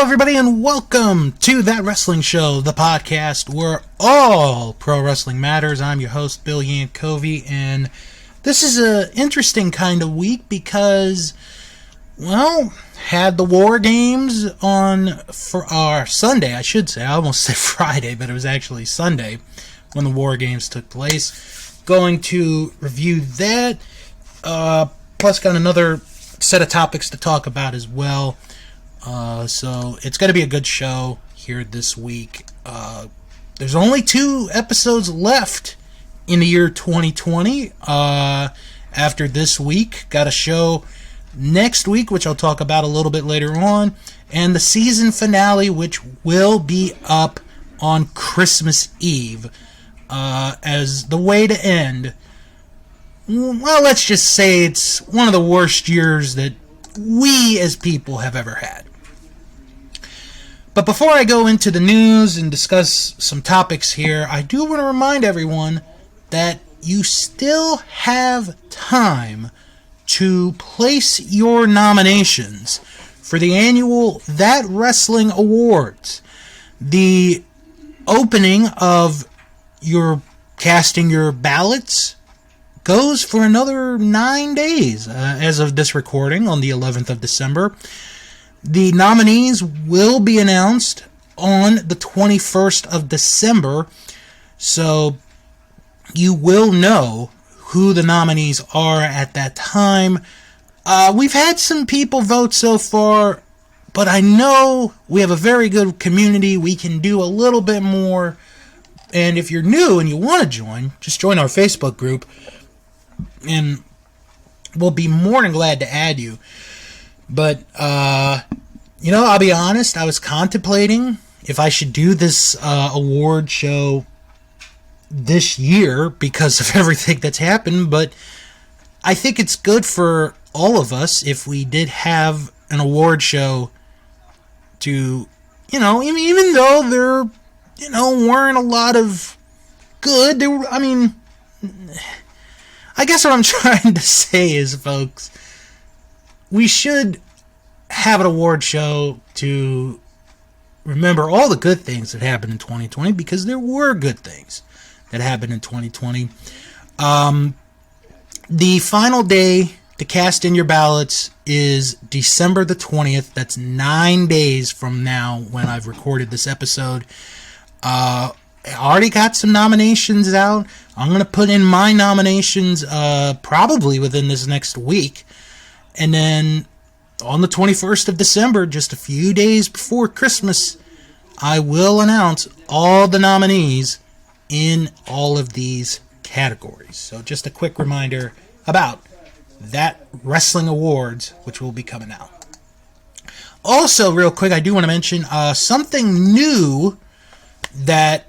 everybody, and welcome to That Wrestling Show, the podcast where all pro wrestling matters. I'm your host, Bill Yankovi, and this is an interesting kind of week because, well, had the War Games on for our Sunday, I should say. I almost said Friday, but it was actually Sunday when the War Games took place. Going to review that, plus got another set of topics to talk about as well. So it's going to be a good show here this week. There's only 2 episodes left in the year 2020. After this week, got a show next week, which I'll talk about a little bit later on, and the season finale, which will be up on Christmas Eve as the way to end. Well, let's just say it's one of the worst years that we as people have ever had. But before I go into the news and discuss some topics here, I do want to remind everyone that you still have time to place your nominations for the annual That Wrestling Awards. The opening of your casting your ballots goes for another 9 days as of this recording on the 11th of December. The nominees will be announced on the 21st of December, so you will know who the nominees are at that time. We've had some people vote so far, but I know we have a very good community. We can do a little bit more, and if you're new and you want to join, just join our Facebook group, and we'll be more than glad to add you. But, I'll be honest, I was contemplating if I should do this award show this year because of everything that's happened, but I think it's good for all of us if we did have an award show to, even though there, weren't a lot of good, I guess what I'm trying to say is, folks, we should have an award show to remember all the good things that happened in 2020, because there were good things that happened in 2020. The final day to cast in your ballots is December the 20th. That's 9 days from now when I've recorded this episode. I already got some nominations out. I'm going to put in my nominations probably within this next week. And then on the 21st of December, just a few days before Christmas, I will announce all the nominees in all of these categories. So just a quick reminder about That Wrestling Awards, which will be coming out. Also, real quick, I do want to mention something new that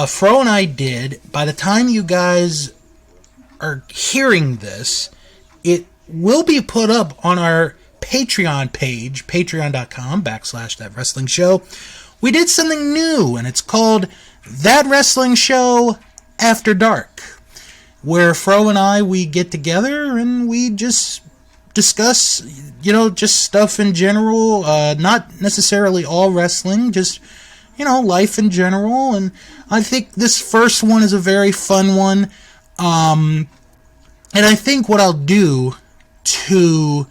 Fro and I did. By the time you guys are hearing this, it will be put up on our Patreon page, patreon.com/That Wrestling Show. We did something new, and it's called That Wrestling Show After Dark, where Fro and I, we get together and we just discuss, just stuff in general, not necessarily all wrestling, just, life in general. And I think this first one is a very fun one. And I think what I'll do to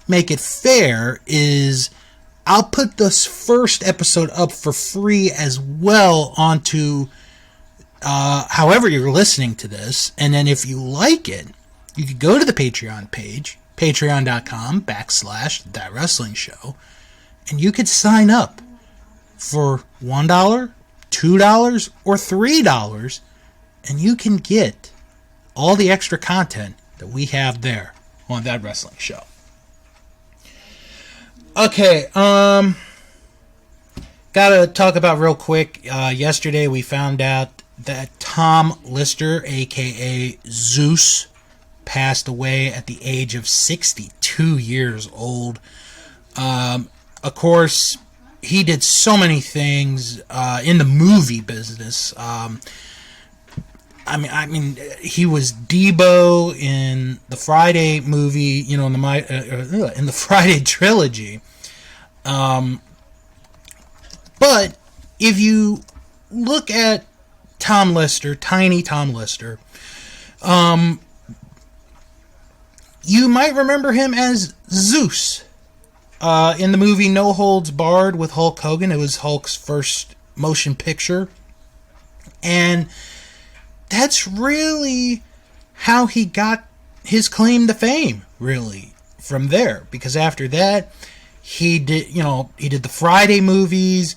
make it fair is I'll put this first episode up for free as well onto however you're listening to this, and then if you like it, you could go to the Patreon page, patreon.com/That Wrestling Show, and you could sign up for $1, $2, or $3, and you can get all the extra content that we have there on That Wrestling Show. Okay, gotta talk about real quick. Yesterday we found out that Tom Lister, aka Zeus, passed away at the age of 62 years old. Of course, he did so many things in the movie business. He was Debo in the Friday movie, in the Friday trilogy. But if you look at Tom Lister, tiny Tom Lister, you might remember him as Zeus in the movie No Holds Barred with Hulk Hogan. It was Hulk's first motion picture. And that's really how he got his claim to fame, really, from there. Because after that, he did the Friday movies.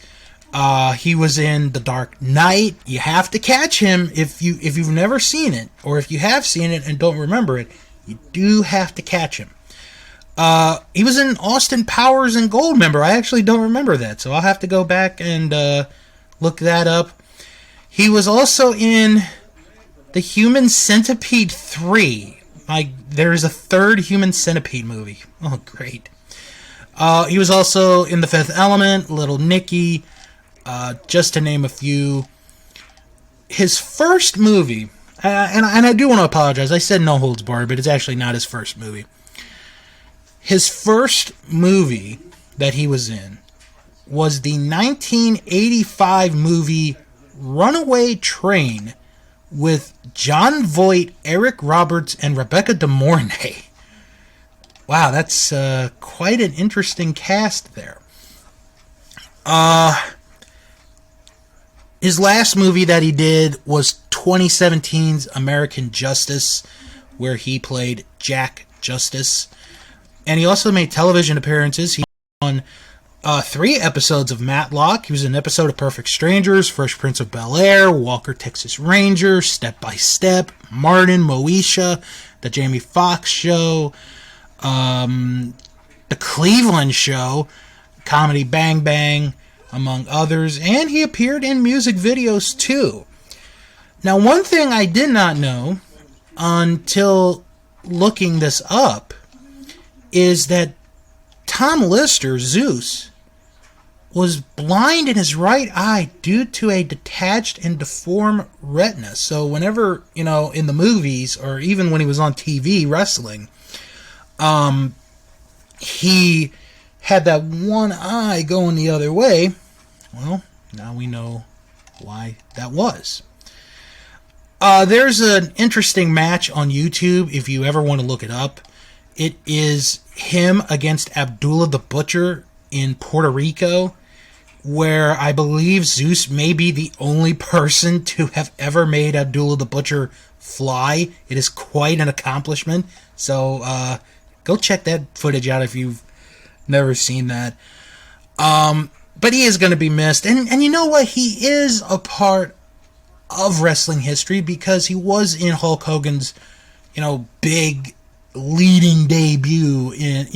He was in The Dark Knight. You have to catch him if you've never seen it, or if you have seen it and don't remember it. You do have to catch him. He was in Austin Powers and Goldmember. I actually don't remember that, so I'll have to go back and look that up. He was also in The Human Centipede 3. There's a third Human Centipede movie. Oh, great. He was also in The Fifth Element, Little Nicky, just to name a few. His first movie, and I do want to apologize, I said No Holds Barred, but it's actually not his first movie. His first movie that he was in was the 1985 movie Runaway Train with John Voight, Eric Roberts, and Rebecca De Mornay. Wow, that's quite an interesting cast there. His last movie that he did was 2017's American Justice, where he played Jack Justice. And he also made television appearances. He was on 3 episodes of Matlock. He was in an episode of Perfect Strangers, Fresh Prince of Bel-Air, Walker, Texas Ranger, Step by Step, Martin, Moesha, The Jamie Foxx Show, The Cleveland Show, Comedy Bang Bang, among others. And he appeared in music videos too. Now, one thing I did not know until looking this up is that Tom Lister, Zeus, was blind in his right eye due to a detached and deformed retina. So whenever, in the movies, or even when he was on TV wrestling, he had that one eye going the other way. Well, now we know why that was. There's an interesting match on YouTube if you ever want to look it up. It is him against Abdullah the Butcher in Puerto Rico, where I believe Zeus may be the only person to have ever made Abdullah the Butcher fly. It is quite an accomplishment. So go check that footage out if you've never seen that. But he is going to be missed. And you know what? He is a part of wrestling history because he was in Hulk Hogan's, big leading debut in,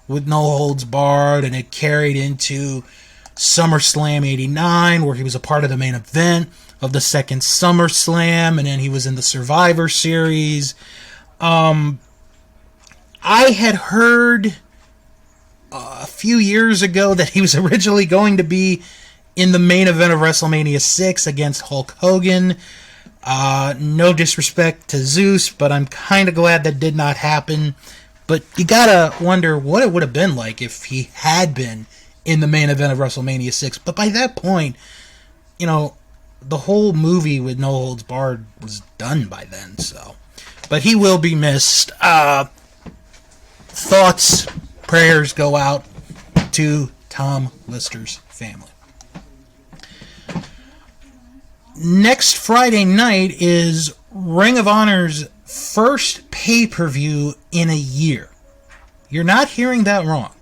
with No Holds Barred, and it carried into SummerSlam 89, where he was a part of the main event of the second SummerSlam, and then he was in the Survivor Series. I had heard a few years ago that he was originally going to be in the main event of WrestleMania 6 against Hulk Hogan. No disrespect to Zeus, but I'm kind of glad that did not happen. But you gotta wonder what it would have been like if he had been in the main event of WrestleMania 6. But by that point, the whole movie with No Holds Barred was done by then. So, but he will be missed. Thoughts, prayers go out to Tom Lister's family. Next Friday night is Ring of Honor's first pay-per-view in a year. You're not hearing that wrong.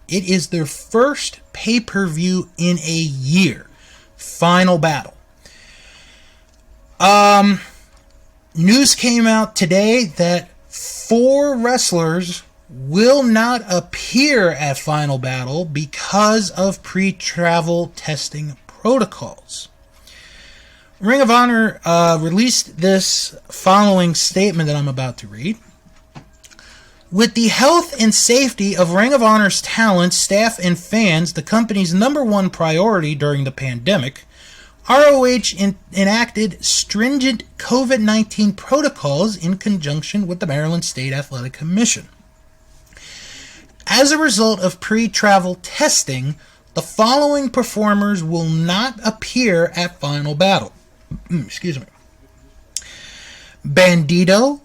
It is their first pay-per-view in a year. Final Battle. News came out today that 4 wrestlers will not appear at Final Battle because of pre-travel testing protocols. Ring of Honor released this following statement that I'm about to read. With the health and safety of Ring of Honor's talent, staff, and fans the company's #1 priority during the pandemic, ROH enacted stringent COVID-19 protocols in conjunction with the Maryland State Athletic Commission. As a result of pre-travel testing, the following performers will not appear at Final Battle. Excuse me. Bandito,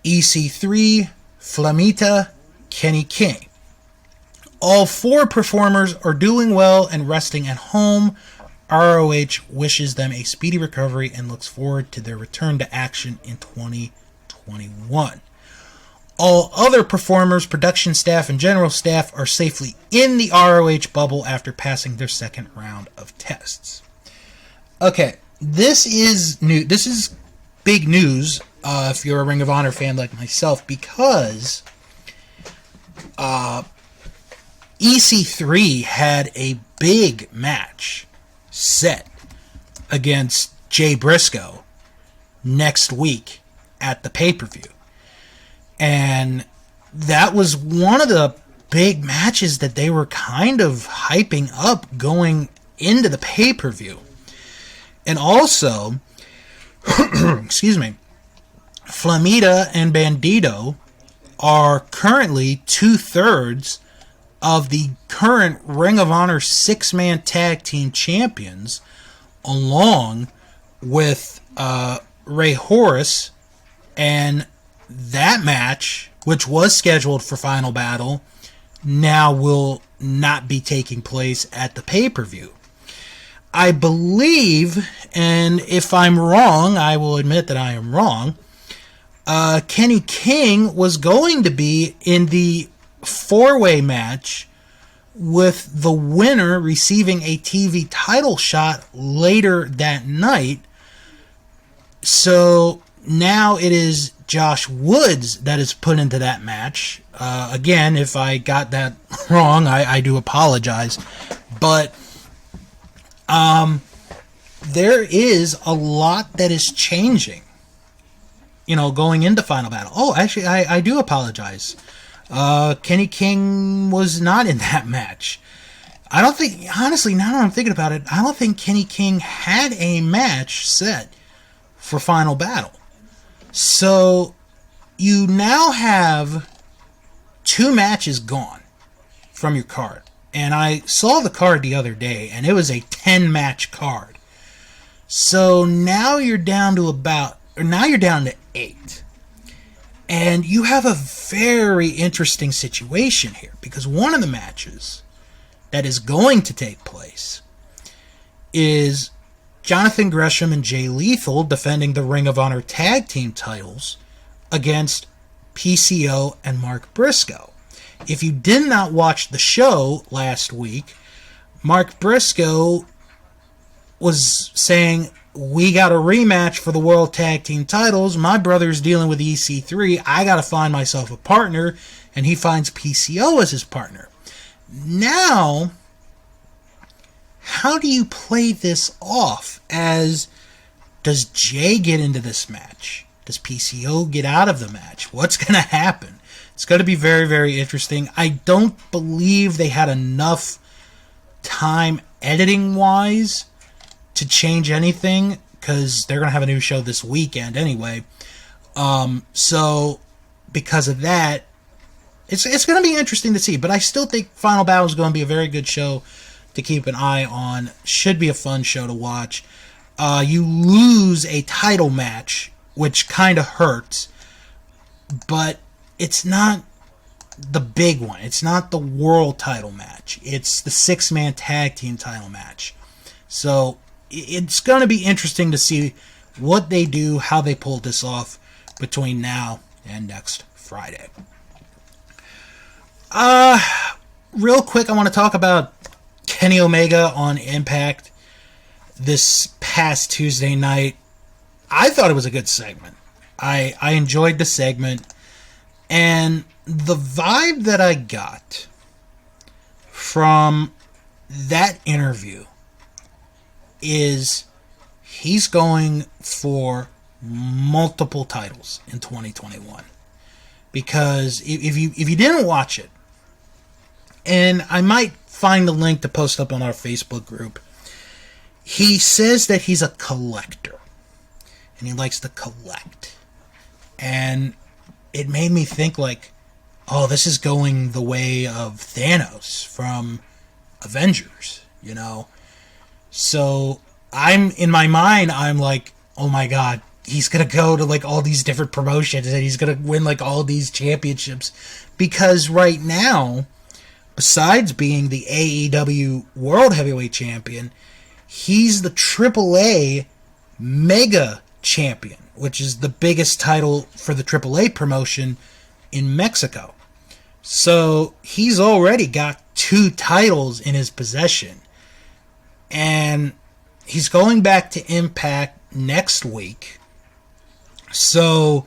EC3, Flamita, Kenny King. All 4 performers are doing well and resting at home. ROH wishes them a speedy recovery and looks forward to their return to action in 2021. All other performers, production staff, and general staff are safely in the ROH bubble after passing their second round of tests. Okay, this is new. This is big news if you're a Ring of Honor fan like myself, because EC3 had a big match set against Jay Briscoe next week at the pay-per-view. And that was one of the big matches that they were kind of hyping up going into the pay-per-view. And also, excuse me, Flamita and Bandito are currently 2/3 of the current Ring of Honor 6-man tag team champions, along with Ray Horace, and that match, which was scheduled for Final Battle, now will not be taking place at the pay-per-view. I believe, and if I'm wrong, I will admit that I am wrong, Kenny King was going to be in the 4-way match, with the winner receiving a TV title shot later that night. So now it is Josh Woods that is put into that match. Again, if I got that wrong, I do apologize. But there is a lot that is changing, going into Final Battle. Oh, actually, I do apologize. Kenny King was not in that match. I don't think, honestly, now that I'm thinking about it, I don't think Kenny King had a match set for Final Battle. So, you now have 2 matches gone from your card. And I saw the card the other day, and it was a 10-match card. So, now you're down to 8. And you have a very interesting situation here, because one of the matches that is going to take place is Jonathan Gresham and Jay Lethal defending the Ring of Honor tag team titles against PCO and Mark Briscoe. If you did not watch the show last week, Mark Briscoe was saying, we got a rematch for the World Tag Team titles. My brother's dealing with EC3. I got to find myself a partner. And he finds PCO as his partner. Now, how do you play this off? Does Jay get into this match? Does PCO get out of the match? What's going to happen? It's going to be very, very interesting. I don't believe they had enough time editing-wise to change anything, because they're going to have a new show this weekend anyway. So, because of that, it's going to be interesting to see. But I still think Final Battle is going to be a very good show to keep an eye on. Should be a fun show to watch. You lose a title match, which kind of hurts, but it's not the big one. It's not the world title match. It's the 6-man tag team title match. So, it's going to be interesting to see what they do, how they pull this off between now and next Friday. Real quick, I want to talk about Kenny Omega on Impact this past Tuesday night. I thought it was a good segment. I enjoyed the segment, and the vibe that I got from that interview is he's going for multiple titles in 2021. Because if you didn't watch it, and I might find the link to post up on our Facebook group, he says that he's a collector and he likes to collect. And it made me think, like, oh, this is going the way of Thanos from Avengers, you know? So in my mind, I'm like, oh my god, he's going to go to like all these different promotions and he's going to win like all these championships. Because right now, besides being the AEW World Heavyweight Champion, he's the AAA Mega Champion, which is the biggest title for the AAA promotion in Mexico. So he's already got 2 titles in his possession. And he's going back to Impact next week. So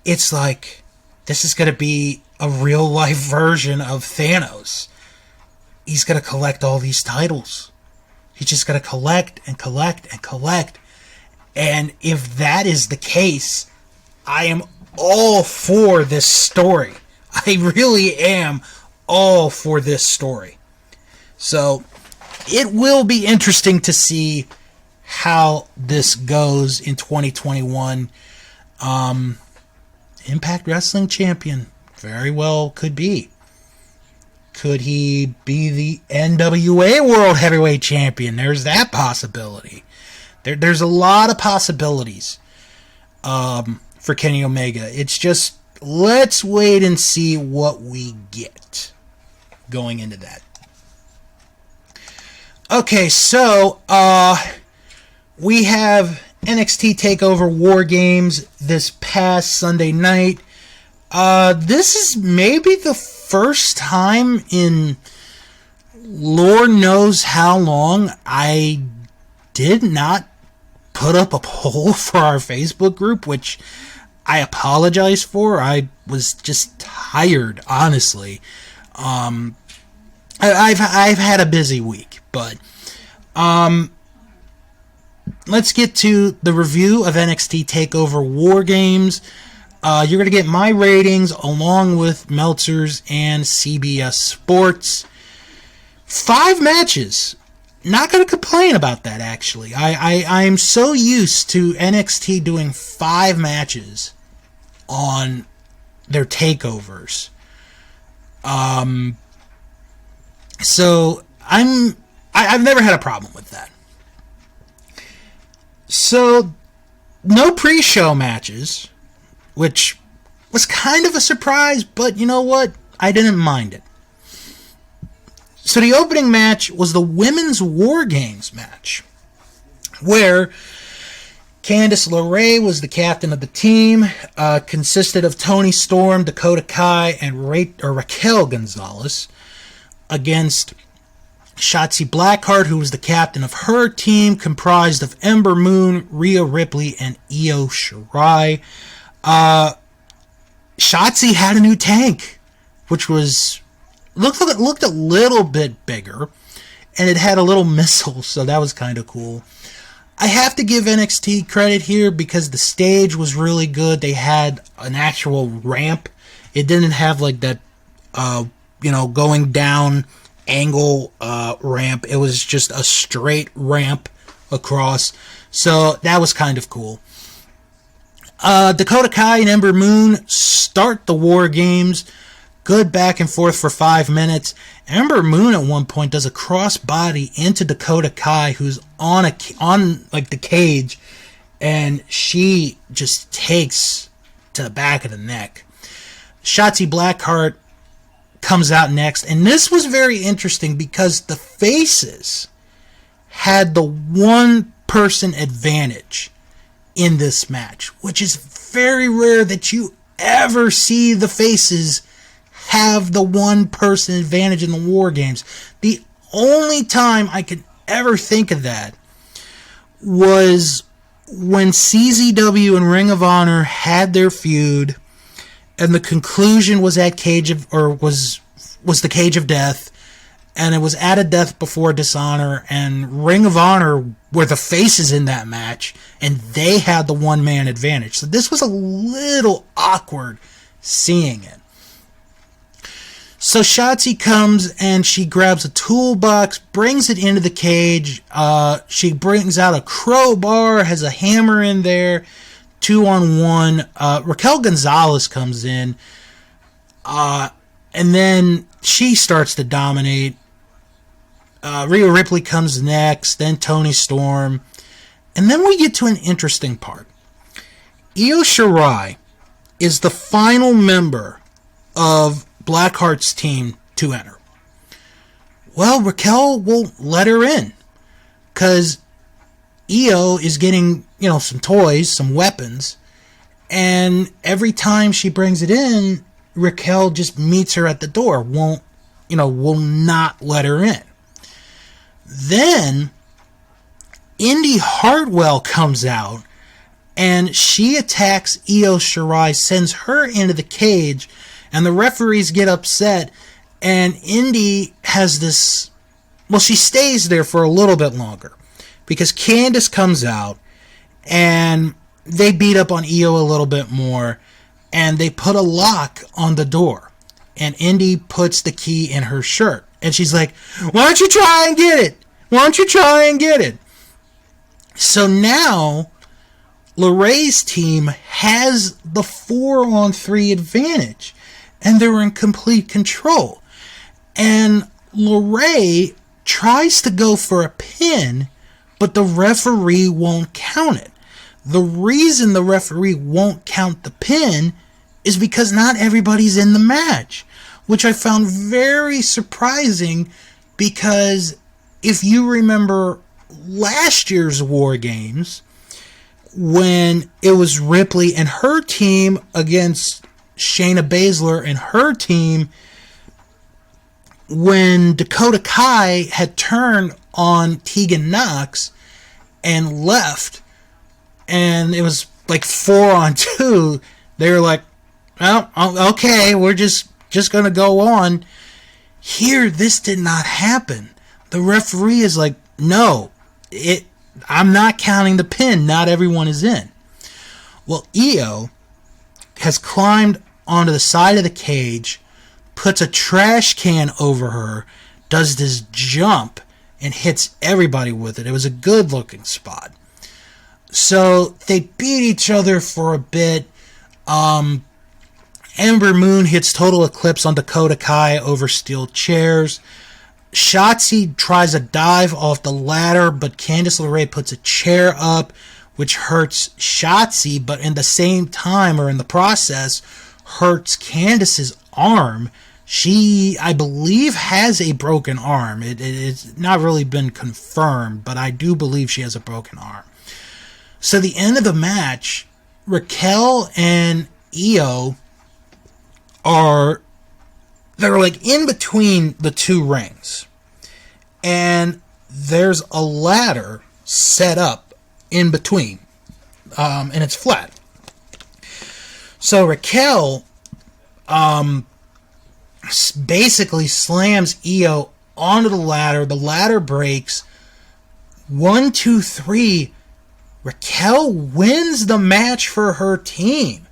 it's like, this is going to be a real life version of Thanos. He's going to collect all these titles. He's just going to collect and collect and collect. And if that is the case, I am all for this story. I really am all for this story. So it will be interesting to see how this goes in 2021. Impact Wrestling Champion. Very well could be. Could he be the NWA World Heavyweight Champion? There's that possibility. There's a lot of possibilities for Kenny Omega. It's just, let's wait and see what we get going into that. Okay, so we have NXT Takeover War Games this past Sunday night. This is maybe the first time in Lord knows how long I did not put up a poll for our Facebook group, which I apologize for. I was just tired, honestly. I've had a busy week, but let's get to the review of NXT Takeover War Games. You're going to get my ratings along with Meltzer's and CBS Sports. 5 matches. Not going to complain about that, actually. I'm so used to NXT doing 5 matches on their takeovers. So I've never had a problem with that. So no pre-show matches, which was kind of a surprise, but you know what? I didn't mind it. So the opening match was the Women's War Games match, where Candice LeRae was the captain of the team, consisted of Toni Storm, Dakota Kai, and Raquel Gonzalez, against Shotzi Blackheart, who was the captain of her team, comprised of Ember Moon, Rhea Ripley, and Io Shirai. Shotzi had a new tank, which was looked a little bit bigger, and it had a little missile, so that was kind of cool. I have to give NXT credit here because the stage was really good. They had an actual ramp. It didn't have like that, going down angle ramp. It was just a straight ramp across, so that was kind of cool. Dakota Kai and Ember Moon start the War Games. Good back and forth for 5 minutes. Ember Moon at one point does a crossbody into Dakota Kai, who's on the cage, and she just takes to the back of the neck. Shotzi Blackheart comes out next, and this was very interesting because the faces had the one-person advantage in this match, which is very rare that you ever see the faces have the one-person advantage in the War Games. The only time I could ever think of that was when CZW and Ring of Honor had their feud, and the conclusion was was the Cage of Death, and it was at a Death Before Dishonor, and Ring of Honor were the faces in that match, and they had the one-man advantage. So this was a little awkward seeing it. So Shotzi comes and she grabs a toolbox, brings it into the cage. She brings out a crowbar, has a hammer in there, 2-on-1. Raquel Gonzalez comes in, and then she starts to dominate. Rhea Ripley comes next, then Toni Storm. And then we get to an interesting part. Io Shirai is the final member of Blackheart's team to enter. Well, Raquel won't let her in because Io is getting, some toys, some weapons, and every time she brings it in, Raquel just meets her at the door, will not let her in. Then Indy Hartwell comes out and she attacks Io Shirai, sends her into the cage, and the referees get upset, and Indy has this... Well, she stays there for a little bit longer, because Candice comes out, and they beat up on Io a little bit more, and they put a lock on the door, and Indy puts the key in her shirt, and she's like, why don't you try and get it? Why don't you try and get it? So now LeRae's team has the 4-on-3 advantage, and they're in complete control. And LeRae tries to go for a pin, but the referee won't count it. The reason the referee won't count the pin is because not everybody's in the match, which I found very surprising, because if you remember last year's War Games, when it was Ripley and her team against Shayna Baszler and her team, when Dakota Kai had turned on Tegan Nox and left, and it was like 4-on-2, they were like, well, okay, we're just going to go on. Here, this did not happen. The referee is like, no, I'm not counting the pin. Not everyone is in. Well, Io has climbed onto the side of the cage, puts a trash can over her, does this jump, and hits everybody with it. It was a good-looking spot. So they beat each other for a bit. Ember Moon hits Total Eclipse on Dakota Kai over steel chairs. Shotzi tries a dive off the ladder, but Candice LeRae puts a chair up, which hurts Shotzi, but in the same time, or in the process, hurts Candice's arm. She, I believe, has a broken arm. It's not really been confirmed, but I do believe she has a broken arm. So the end of the match, Raquel and Io they're like in between the two rings, and there's a ladder set up in between, and it's flat. So Raquel basically slams Io onto the ladder breaks. 1, 2, 3, Raquel wins the match for her team,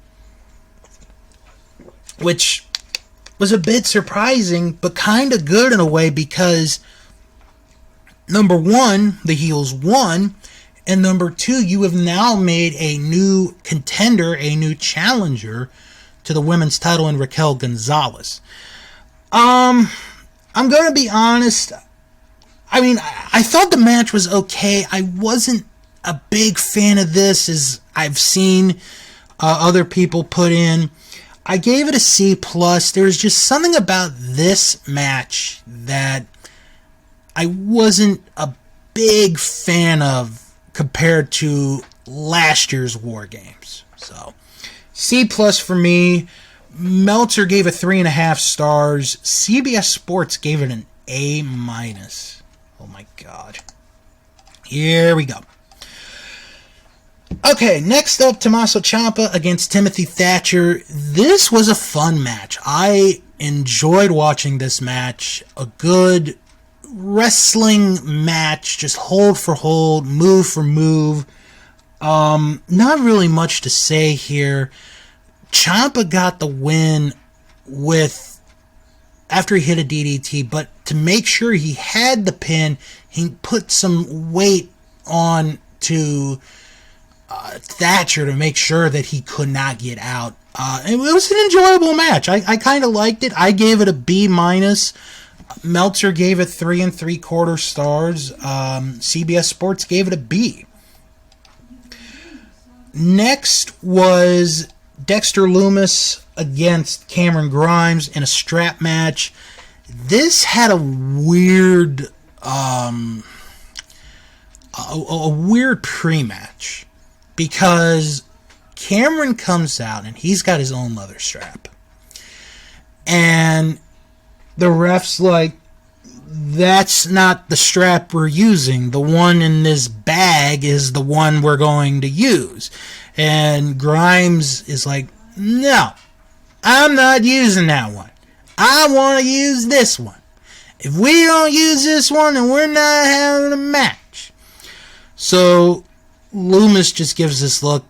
which was a bit surprising, but kind of good in a way, because number one, the heels won, and number two, you have now made a new contender, a new challenger to the women's title in Raquel Gonzalez. I'm going to be honest. I mean, I thought the match was okay. I wasn't a big fan of this, as I've seen other people put in. I gave it a C+. There's just something about this match that I wasn't a big fan of compared to last year's War Games. So, C+ for me. Meltzer gave it 3.5 stars. CBS Sports gave it an A-. Oh my god. Here we go. Okay, next up, Tommaso Ciampa against Timothy Thatcher. This was a fun match. I enjoyed watching this match. A good wrestling match, just hold for hold, move for move. Not really much to say here. Ciampa got the win after he hit a DDT, but to make sure he had the pin, he put some weight on to Thatcher to make sure that he could not get out. It was an enjoyable match. I kind of liked it. I gave it a B-. Meltzer gave it 3 3/4 stars. CBS Sports gave it a B. Next was Dexter Lumis against Cameron Grimes in a strap match. This had a weird pre-match because Cameron comes out and he's got his own leather strap. And the ref's like, that's not the strap we're using. The one in this bag is the one we're going to use. And Grimes is like, no, I'm not using that one. I want to use this one. If we don't use this one, then we're not having a match. So Lumis just gives this look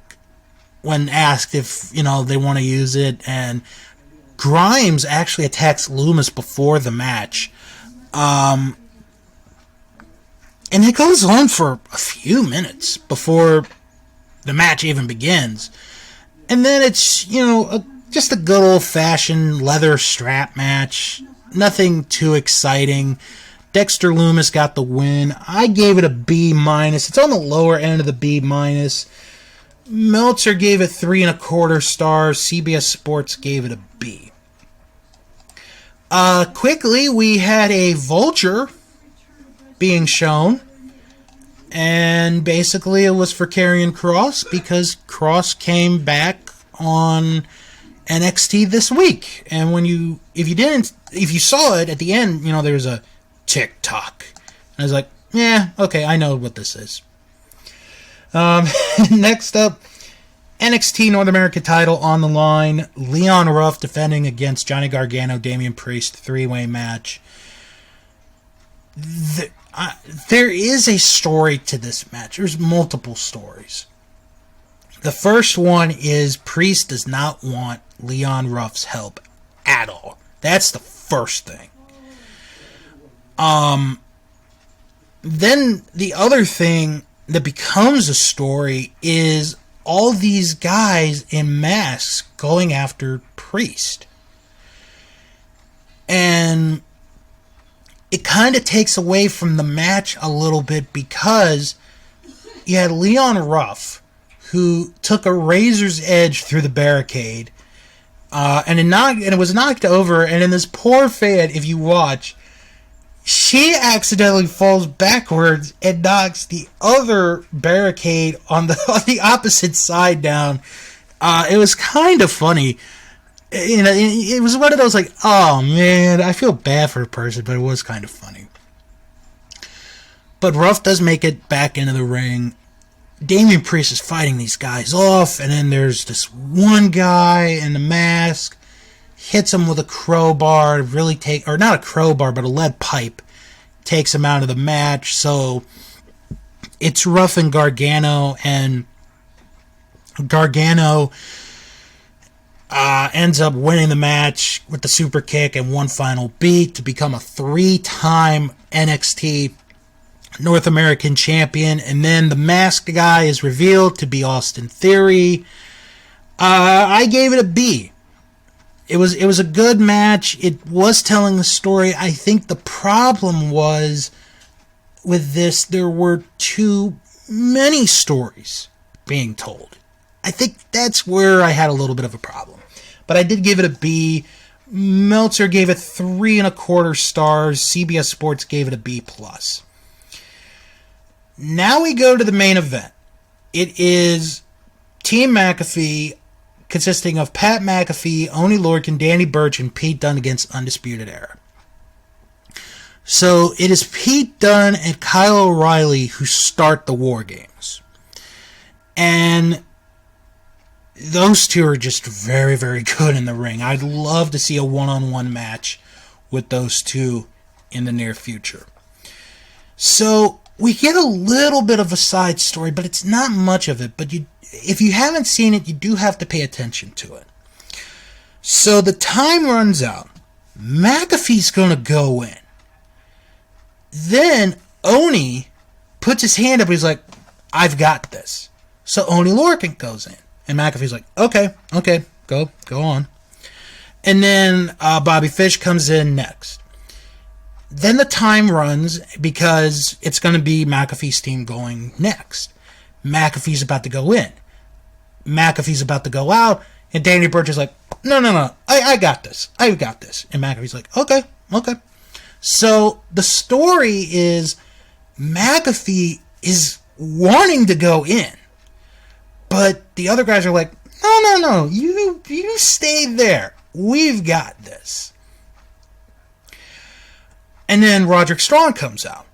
when asked if, they want to use it. And Grimes actually attacks Lumis before the match. And it goes on for a few minutes before the match even begins. And then it's, just a good old-fashioned leather strap match. Nothing too exciting. Dexter Lumis got the win. I gave it a B-. It's on the lower end of the B-. Meltzer gave it 3 1/4 stars. CBS Sports gave it a B. Quickly, we had a vulture being shown. And basically it was for Karrion Kross because Kross came back on NXT this week. And if you saw it at the end, there's a tick-tock. And I was like, yeah, okay, I know what this is. Next up, NXT North America title on the line. Leon Ruff defending against Johnny Gargano, Damian Priest, 3-way match. There is a story to this match. There's multiple stories. The first one is Priest does not want Leon Ruff's help at all. That's the first thing. Then the other thing that becomes a story is all these guys in masks going after Priest. And it kind of takes away from the match a little bit because you had Leon Ruff, who took a razor's edge through the barricade, and it was knocked over, and in this poor fan, if you watch, she accidentally falls backwards and knocks the other barricade on the opposite side down. It was kind of funny. It was one of those like, oh man, I feel bad for the person, but it was kind of funny. But Ruff does make it back into the ring. Damian Priest is fighting these guys off, and then there's this one guy in the mask, hits him with a crowbar, or not a crowbar, but a lead pipe, takes him out of the match. So it's Ruff and Gargano, and Gargano ends up winning the match with the super kick and one final beat to become a 3-time NXT North American champion. And then the masked guy is revealed to be Austin Theory. I gave it a B. It was a good match. It was telling the story. I think the problem was with this, there were too many stories being told. I think that's where I had a little bit of a problem. But I did give it a B. Meltzer gave it 3 1/4 stars. CBS Sports gave it a B+. Now we go to the main event. It is Team McAfee, consisting of Pat McAfee, Oney Lorcan, Danny Burch, and Pete Dunne against Undisputed Era. So it is Pete Dunne and Kyle O'Reilly who start the War Games. And those two are just very, very good in the ring. I'd love to see a one-on-one match with those two in the near future. So we get a little bit of a side story, but it's not much of it. But if you haven't seen it, you do have to pay attention to it. So the time runs out. McAfee's going to go in. Then Oney puts his hand up. He's like, I've got this. So Oney Lorcan goes in. And McAfee's like, okay, go on. And then Bobby Fish comes in next. Then the time runs because it's going to be McAfee's team going next. McAfee's about to go in. McAfee's about to go out. And Danny Burch is like, no, I got this. I've got this. And McAfee's like, okay. So the story is McAfee is wanting to go in. But the other guys are like, no, you stay there. We've got this. And then Roderick Strong comes out.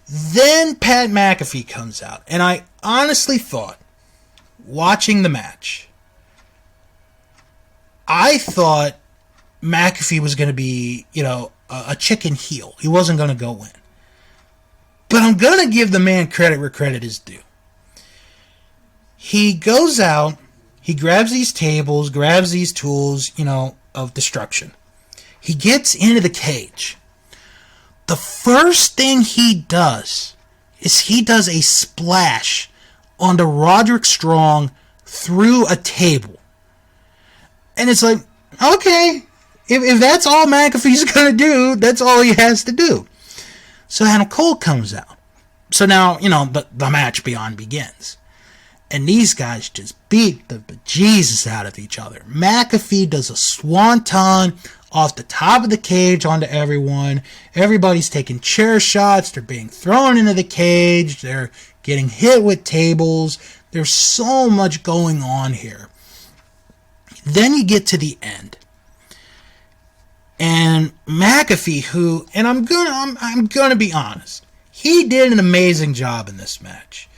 Then Pat McAfee comes out. And I honestly thought, watching the match, I thought McAfee was going to be, a chicken heel. He wasn't going to go in. But I'm going to give the man credit where credit is due. He goes out, he grabs these tables, grabs these tools, of destruction. He gets into the cage. The first thing he does is he does a splash onto Roderick Strong through a table. And it's like, okay, if that's all McAfee's going to do, that's all he has to do. So Adam Cole comes out. So now, the match beyond begins. And these guys just beat the bejesus out of each other. McAfee does a swanton off the top of the cage onto everyone. Everybody's taking chair shots. They're being thrown into the cage. They're getting hit with tables. There's so much going on here. Then you get to the end. And McAfee, and I'm gonna be honest, he did an amazing job in this match.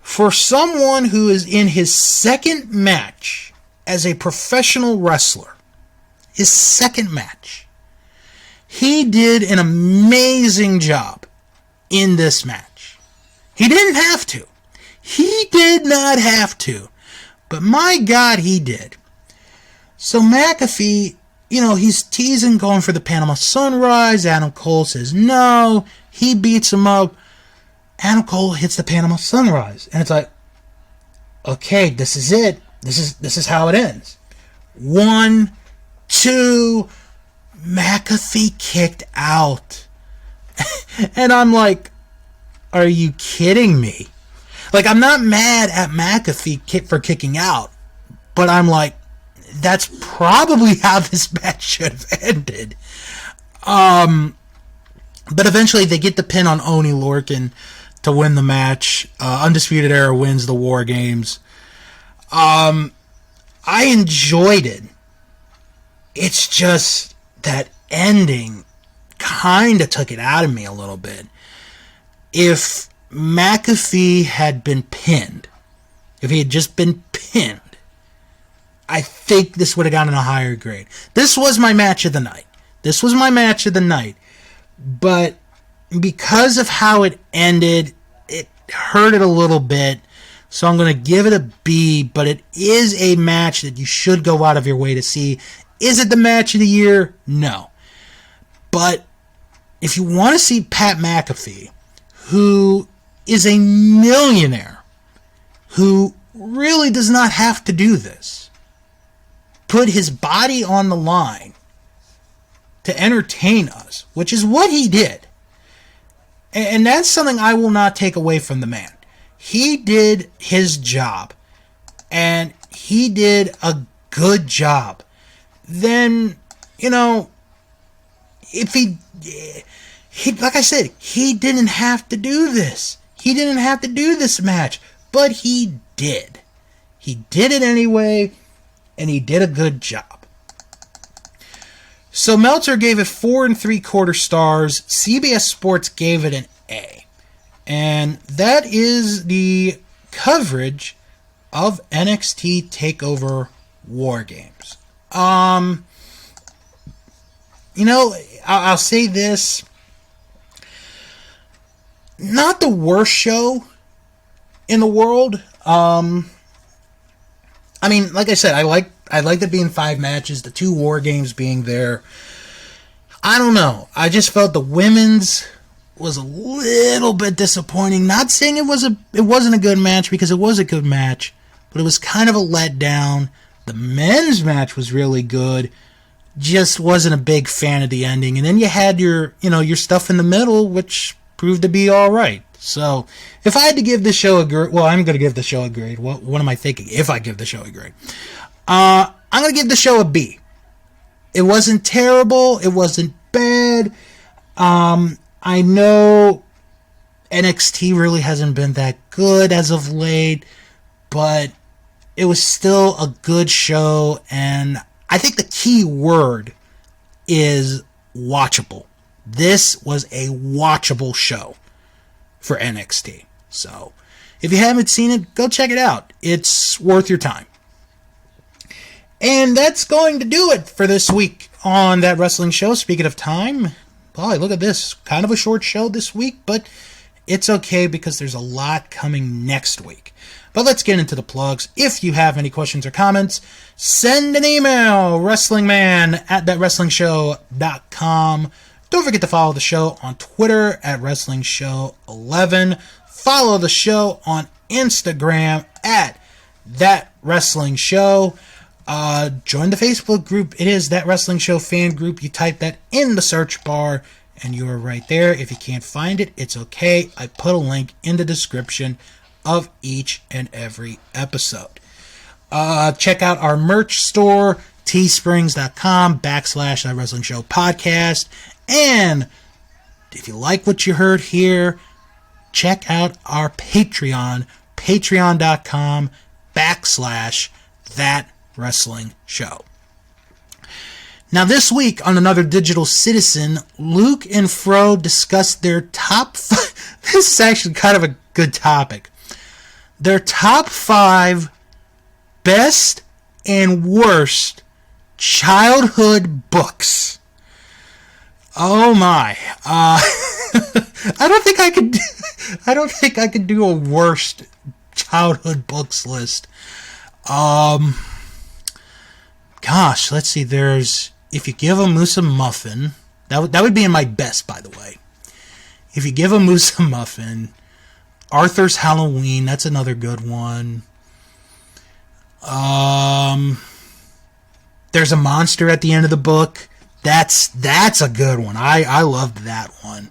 For someone who is in his second match as a professional wrestler, his second match, he did an amazing job in this match. He didn't have to. He did not have to. But my God, he did. So McAfee, he's teasing going for the Panama Sunrise. Adam Cole says no. He beats him up. Adam Cole hits the Panama Sunrise. And it's like, okay, this is it. This is how it ends. 1, 2, McAfee kicked out. And I'm like, are you kidding me? Like, I'm not mad at McAfee for kicking out. But I'm like, that's probably how this match should have ended. But eventually they get the pin on Oney Lorcan to win the match. Undisputed Era wins the War Games. I enjoyed it. It's just that ending kind of took it out of me a little bit. If McAfee had been pinned, if he had just been pinned, I think this would have gotten a higher grade. This was my match of the night. But because of how it ended, it hurt it a little bit. So I'm going to give it a B, but it is a match that you should go out of your way to see. Is it the match of the year? No. But if you want to see Pat McAfee, who is a millionaire, who really does not have to do this, put his body on the line to entertain us, which is what he did. And that's something I will not take away from the man. He did his job. And he did a good job. Then, if he like I said, he didn't have to do this. He didn't have to do this match. But he did. He did it anyway. And he did a good job. So Meltzer gave it 4 3/4 stars. CBS Sports gave it an A. And that is the coverage of NXT Takeover War Games. I'll say this. Not the worst show in the world. Like I said, I like there being 5 matches, the 2 War Games being there. I don't know. I just felt the women's was a little bit disappointing. Not saying it wasn't a good match, because it was a good match, but it was kind of a letdown. The men's match was really good. just wasn't a big fan of the ending. And then you had your stuff in the middle, which proved to be all right. So if I had to give the show a grade, well, I'm going to give the show a grade. What am I thinking if I give the show a grade? I'm going to give the show a B. It wasn't terrible. It wasn't bad. I know NXT really hasn't been that good as of late, but it was still a good show, and I think the key word is watchable. This was a watchable show for NXT. So, if you haven't seen it, go check it out. It's worth your time. And that's going to do it for this week on That Wrestling Show. Speaking of time, boy, look at this. Kind of a short show this week, but it's okay because there's a lot coming next week. But let's get into the plugs. If you have any questions or comments, send an email, wrestlingman@thatwrestlingshow.com. Don't forget to follow the show on Twitter at WrestlingShow11. Follow the show on Instagram at That Wrestling Show. Join the Facebook group. It is That Wrestling Show fan group. You type that in the search bar and you are right there. If you can't find it, it's okay. I put a link in the description of each and every episode. Check out our merch store, teesprings.com/That Wrestling Show podcast. And if you like what you heard here, check out our Patreon, patreon.com/That Wrestling Show. Now this week on Another Digital Citizen, Luke and Fro discussed their top this is actually kind of a good topic. Their top 5 best and worst childhood books. Oh my. I don't think I could do a worst childhood books list. Gosh, let's see. There's If You Give a Moose a Muffin. That would be in my best, by the way. If You Give a Moose a Muffin. Arthur's Halloween. That's another good one. There's a monster at the end of the book. That's a good one. I loved that one.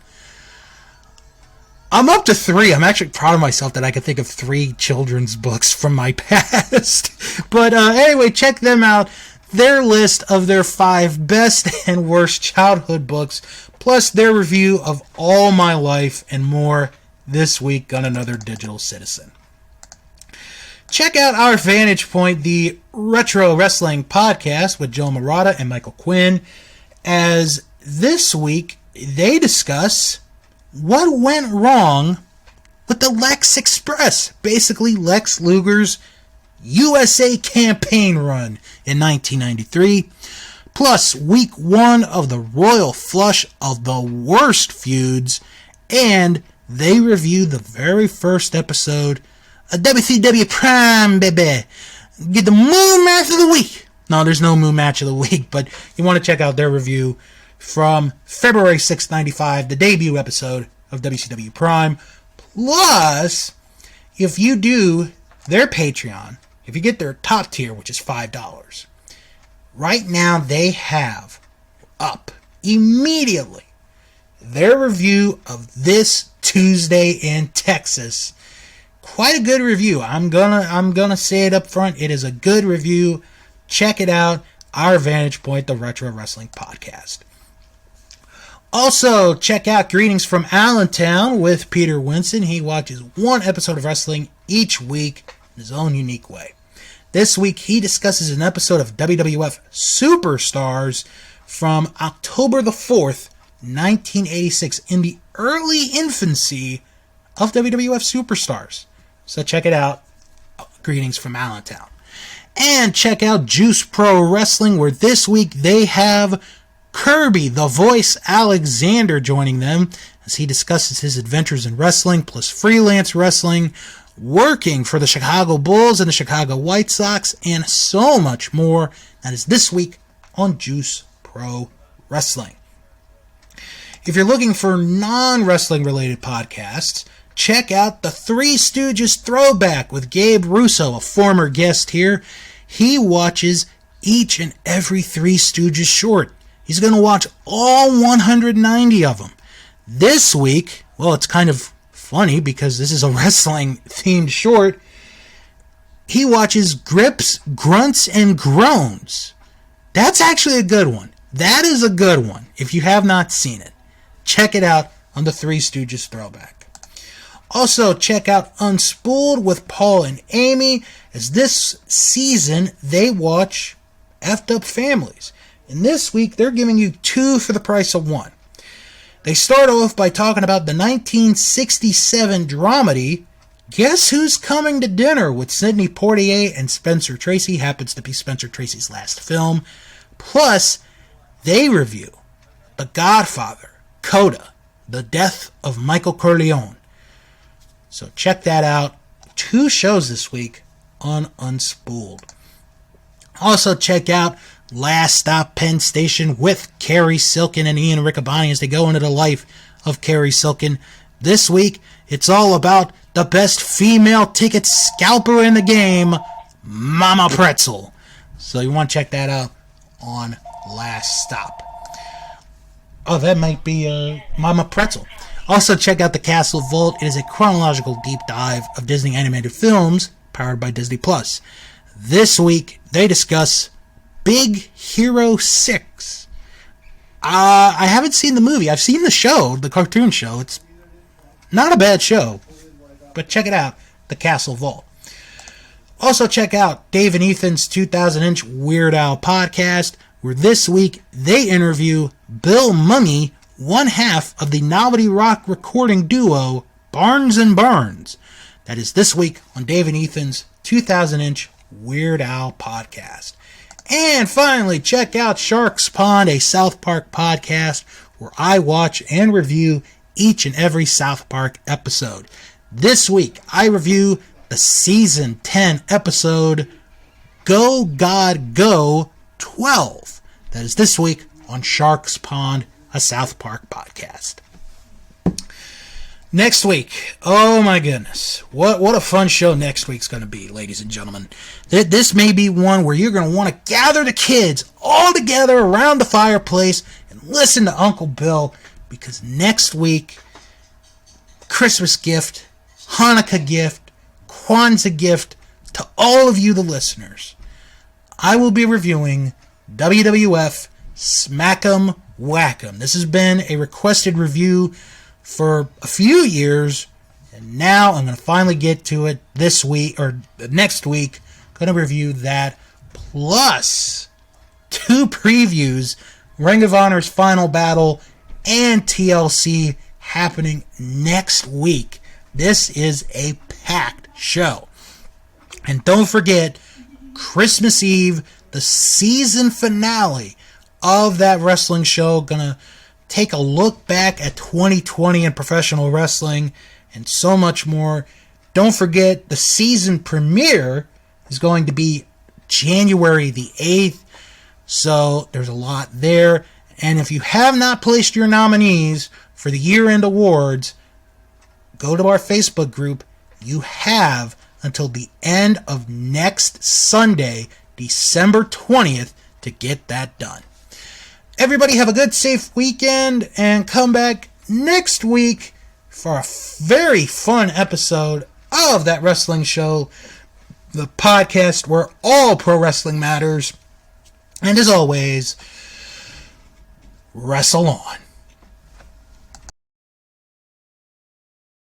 I'm up to 3. I'm actually proud of myself that I could think of 3 children's books from my past. But anyway, check them out. Their list of their 5 best and worst childhood books, plus their review of All My Life and more this week on Another Digital Citizen. Check out our Vantage Point, the Retro Wrestling Podcast with Joe Murata and Michael Quinn, as this week they discuss what went wrong with the Lex Express, basically Lex Luger's USA campaign run in 1993, plus week 1 of the Royal Flush of the worst feuds, and they review the very first episode of WCW Prime, baby. Get the Moon Match of the Week. No, there's no Moon Match of the Week, but you want to check out their review from February 6, 95, the debut episode of WCW Prime. Plus, if you do their Patreon, if you get their top tier, which is $5, right now they have up immediately their review of This Tuesday in Texas. Quite a good review. I'm gonna say it up front. It is a good review. Check it out. Our Vantage Point, the Retro Wrestling Podcast. Also, check out Greetings from Allentown with Peter Winston. He watches 1 episode of wrestling each week in his own unique way. This week, he discusses an episode of WWF Superstars from October the 4th, 1986, in the early infancy of WWF Superstars. So check it out. Greetings from Allentown. And check out Juice Pro Wrestling, where this week they have Kirby, the Voice Alexander, joining them as he discusses his adventures in wrestling, plus freelance wrestling, working for the Chicago Bulls and the Chicago White Sox, and so much more. That is this week on Juice Pro Wrestling. If you're looking for non-wrestling related podcasts, check out the Three Stooges Throwback with Gabe Russo, a former guest here. He watches each and every Three Stooges short. He's going to watch all 190 of them. This week, well, it's kind of funny because this is a wrestling-themed short. He watches Grips, Grunts, and Groans. That's actually a good one. That is a good one. If you have not seen it, check it out on the Three Stooges Throwback. Also, check out Unspooled with Paul and Amy, as this season they watch Effed Up Families. And this week, they're giving you 2 for the price of 1. They start off by talking about the 1967 dramedy, Guess Who's Coming to Dinner, with Sidney Poitier and Spencer Tracy. Happens to be Spencer Tracy's last film. Plus, they review The Godfather, Coda, The Death of Michael Corleone. So check that out. 2 shows this week on Unspooled. Also check out Last Stop Penn Station with Carrie Silken and Ian Riccaboni as they go into the life of Carrie Silken. This week, it's all about the best female ticket scalper in the game, Mama Pretzel. So you want to check that out on Last Stop. Oh, that might be Mama Pretzel. Also check out The Castle Vault. It is a chronological deep dive of Disney animated films powered by Disney+. This week, they discuss Big Hero 6. I haven't seen the movie. I've seen the show, the cartoon show. It's not a bad show, but check it out, The Castle Vault. Also check out Dave and Ethan's 2000-inch Weird Al podcast, where this week they interview Bill Mummy, one half of the novelty rock recording duo Barnes and Barnes. That is this week on Dave and Ethan's 2000-inch Weird Al podcast. And finally, check out Sharks Pond, a South Park podcast where I watch and review each and every South Park episode. This week, I review the Season 10 episode, Go God Go 12. That is this week on Sharks Pond, a South Park podcast. Next week, oh my goodness, what a fun show next week's going to be, ladies and gentlemen. This may be one where you're going to want to gather the kids all together around the fireplace and listen to Uncle Bill, because next week, Christmas gift, Hanukkah gift, Kwanzaa gift to all of you, the listeners. I will be reviewing WWF Smack'em Whack'em. This has been a requested review for a few years, and now I'm going to finally get to it this week, or next week. Going to review that, plus 2 previews, Ring of Honor's Final Battle, and TLC happening next week. This is a packed show. And don't forget, Christmas Eve, the season finale of that wrestling show, gonna take a look back at 2020 in professional wrestling and so much more. Don't forget, the season premiere is going to be January the 8th, so there's a lot there. And if you have not placed your nominees for the year-end awards, go to our Facebook group. You have until the end of next Sunday, December 20th, to get that done. Everybody have a good, safe weekend, and come back next week for a very fun episode of That Wrestling Show, the podcast where all pro wrestling matters. And as always, wrestle on.